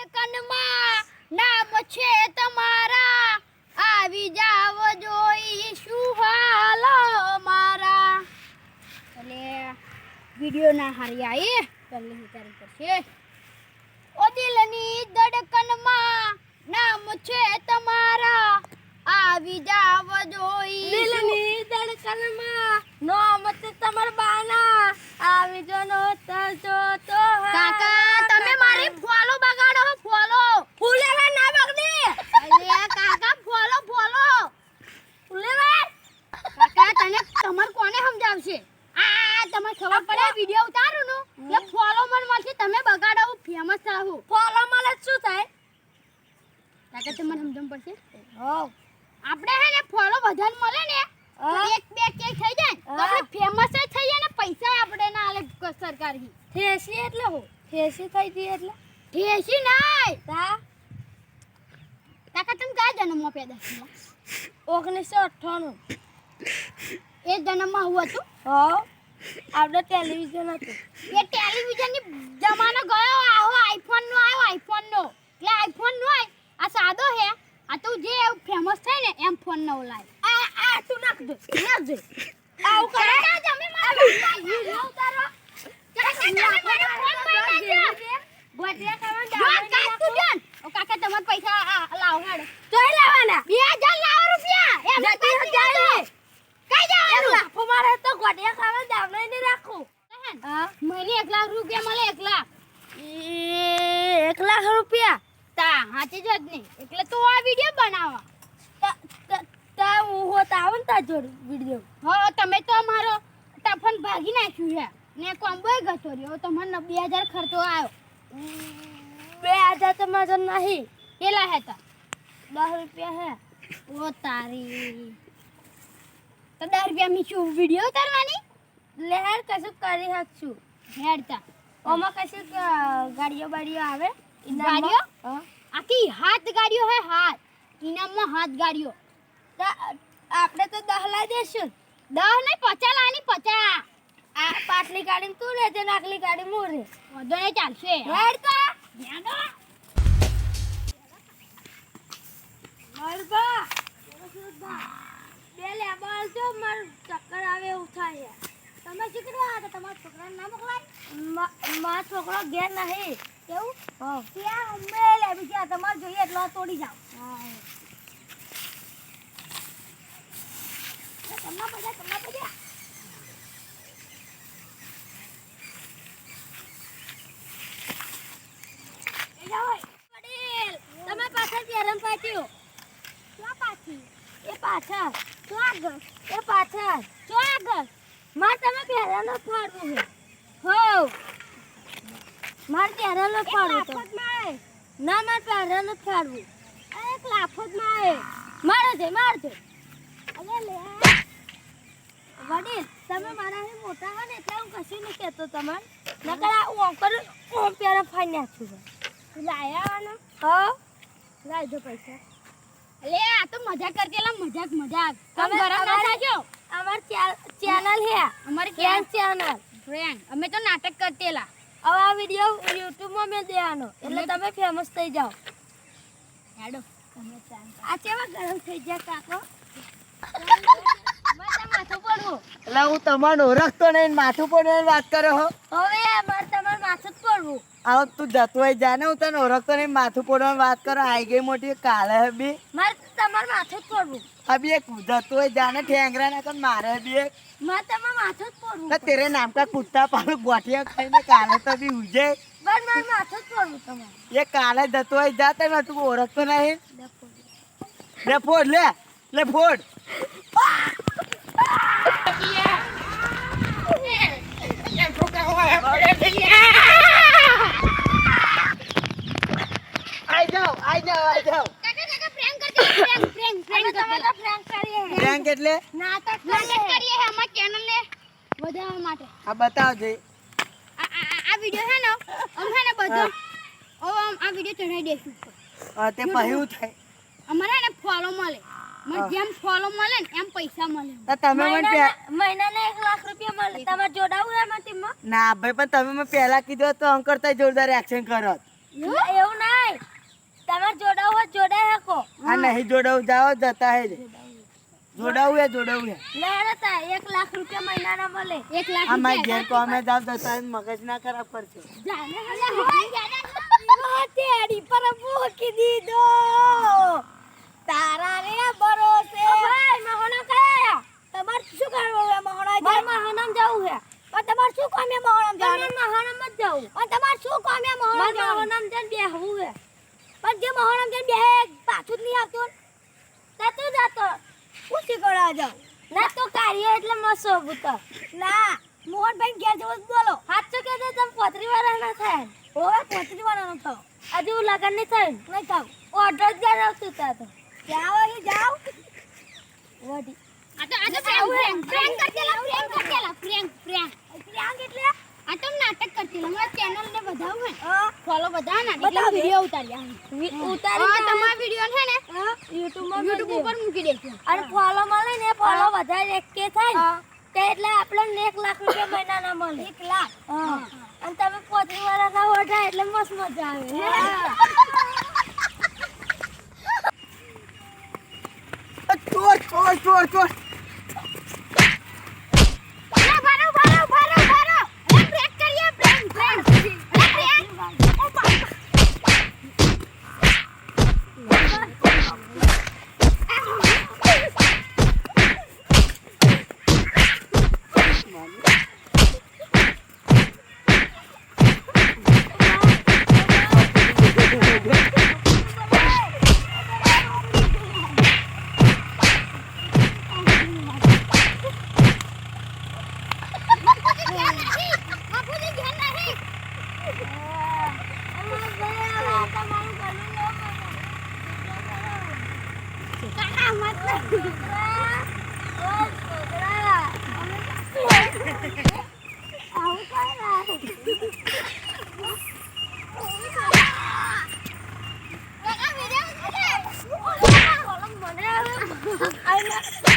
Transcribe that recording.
ધડકનમાં નામ છે તમારા આવી જાવ જોઈ શું હાલો મારા એટલે વિડિયો ના હારી આયે પહેલે વિચારવું પડશે ઓ દિલની ધડકનમાં નામ છે તમારા આવી જાવ જોઈ દિલની ધડકનમાં નામ છે તમાર બાના આવી જો નો તજો તો કાકા તમે મારી ફોલો બગાડો ફોલો ફૂલેવા ના બગડે અલે કાકા ફોલો ફૂલેવા કાકા તને તમાર કોને સમજાવશે આ તમને ખબર પડે વિડિયો ઉતારું નું એટલે ફોલો મન મળશે તમે બગાડો ફેમસ થાવ ફોલો મળે શું થાય કાકા તમને સમજમ પડશે હો આપણે હે ને ફોલો બધાને મળે ને તો એક બે કે થઈ જાય તો આપણે ફેમસ થઈ જાય ને પૈસા આપણે ના આલે સરકારી થેસી એટલે હો થેસી થઈ દી એટલે ઠેસી નાય તા કાકા તમે કયા જન્મમાં પેદા થયા 1998 એ જન્મમાં હું હતું હો આપણે ટેલિવિઝન હતું એ ટેલિવિઝન ની જમાનો ગયો આવો આઈફોન નો આવ્યો આઈફોન નો એટલે આઈફોન નો આ સાદો હે આ તો જે ફેમસ થાય ને એમ ફોન નો લાય આ તું નાખ દે આવું કરે તમે મારો વિડિયો ઉતારો કાકા તમે મારો ફોન લઈ લેજો ગોટિયા ખાવાનું જો કાકા તું જન ઓ કાકા તમાર પૈસા લાવ હેડ તોય લાવવાના 2000 લાવ રૂપિયા એમ જતી જાય કઈ જવાનું લાખો મારે તો ગોટિયા ખાવાનું દામ નહીં રાખું મને 1 લાખ રૂપિયા મળે 1 લાખ 1 લાખ રૂપિયા તા હાચી જ નહીં એટલે તો આ વિડિયો બનાવવા તા હું હોત આવું ને તા જોડ વિડિયો હો તમે તો મારો ટફન ભાગી નાખ્યું છે ને કોમ્બોય ગતો રહ્યો તમને 2000 ખર્ચો આવ્યો 2000 તો મારો નહીં કેટલા હતા 10 રૂપિયા હે ઓ તારી તો 10 રૂપિયા મી શું વિડિયો ઉતારવાની લેર કશું કરી શકશું હેડતા ઓમાં કશું ગાડીઓ બાડીઓ આવે ગાડીઓ? હા આખી હાથ ગાડીઓ હે હાથ ઇનામમાં હાથ ગાડીઓ આપણે તો 10 લાવી દેશું 10 નહીં 50 લાની 50 આ પાટલી ગાડી તું લે જે નાકલી ગાડી હું રે વધો ને ચાલશે હેડતા હેડો મરબા બે લે બાલ જો માર ચક્કર આવે એવું થાય તમે શું કરવા હતા તમારા છોકરાને ના મોકલાય મારો છોકરો ઘેર નહીં કેવું હા ત્યાં અમે લે બીજા તમારે જોઈએ એટલો તોડી જાવ તમને બધા તમે પાછળ કેરમ પાટ્યો ક્યાં પાછી એ પાછળ તો આગળ એ પાછળ તો આગળ માર તમે પહેરાનો ફાડવું છે હો માર પહેરાનો ફાડવું તો ના માર પહેરાનો ફાડવું એક લાફતમાં મારે છે અરે લે વડીલ તમે મારાથી મોટા હો ને એટલે હું કશું નહીં કહેતો તમને નકર આ ઓમ કરું ઓમ પહેરા ફાઈ નાખું લાયાવાનો હો લાવજો પૈસા અલે આ તો મજાક કરતેલા મજાક તમે તમે ગરમ ના થાજો અમાર ચેનલ હે અમારી ફ્રેન્ડ ચેનલ ફ્રેન્ડ અમે તો નાટક કરતેલા હવે આ વિડિયો YouTube માં મેં દેવાનો એટલે તમે ફેમસ થઈ જાઓ હેડો આ કેવા ગરમ થઈ ગયા કાકો માથું પડવું એટલે હું તમારો ઓળખતો નહીં માથું પડે વાત કરો હો હવે મારે તમારે માથું જ પડવું આવો તું જતો હોય જાને હું તને ઓળખતો નહીં માથું પડવાની વાત કરો આઈ ગઈ મોટી કાલે હે બી મારે તમારે માથું જ પડવું અભી એક જતો હોય જાને ઠેંગરા ના કર મારે બી એક મારે તમારે માથું જ પડવું ना तेरे नाम का कुत्ता पालो गोटिया खाई काले तो भी उजे બસ મારે માથું જ પડવું તમારે ये काले दतो है जाते ना तू औरत तो नहीं ले फोड़ ले फोड़ आई जाओ કાકા પ્રેન્ક કરતે પ્રેન્ક તમે તો પ્રેન્ક કરીએ प्रैंक એટલે નાટક નાટક કરીએ હે અમાર ચેનલ ને વધારવા માટે આ બતાવ જે આ વિડિયો હે ને હે ને બધો આ વિડિયો ચડાઈ દેશું તે પહેયું થાય અમારે ને ફોલો મળે મને જેમ ફોલો મળે ને એમ પૈસા મળે તો તમે મને મહિનાને 1 લાખ રૂપિયા મળે તમારે જોડાવું એમાં ટીમમાં ના ભાઈ પણ તમે મને પહેલા કીધું તો અંકર તય જોરદાર એક્શન કરો એવું નહીં તમારે જોડાવું હોય જોડાઈ શકો આ નહીં જોડાવું જાઓ જતા હે જોડાવું હે લેતા 1 લાખ રૂપિયા મહિનાના મળે 1 લાખ આ મારી ઘેર કોમે જાવ જતા હે મગજ ના ખરાબ કરશે તેડી પર મૂકી દીધો તારા રે ભરોસે ઓ ભાઈ મહોણા કયા તમાર શું કરવું હે મહોણા જાય મહોણામ જાવું હે પણ તમાર શું કામ હે મહોણામ જવાનું મહોણામ જ જાવું અને તમાર શું કામ હે મહોણામ જઈને બેહવું હે પણ જે મહોણામ જઈને બેહે પાછું જ નહીં આવતું તું જાતો પૂછી કરા જાવ ના તો કાર્ય એટલે મસો બુતો ના મોહનભાઈ ઘેર જવું બોલો સાચું કે તમે 35 વાળા ના થાય ઓય 35 વાળા નો થાવ હજુ લગન નહીં થાય નહીં થાવ ઓર્ડર જ આવતું તા તો જાવ જાવ વડી આ તો પ્રેન્ક કરતેલા પ્રેન્ક એટલે આ તો નાટક કરતેલા મારા ચેનલ ને બધાવું હે ફોલો બધા ના એટલે વિડિયો ઉતાર્યા તમારા વિડિયો છે ને YouTube ઉપર મૂકી દેજો અને ફોલો મળે ને ફોલો વધારે કે થાય તે એટલે આપણને 1 લાખ રૂપિયા મહિનાના મળે 1 લાખ અને તમે 35 વાળા ના ઓઢા એટલે મસ્ત મજા આવે ચોર મને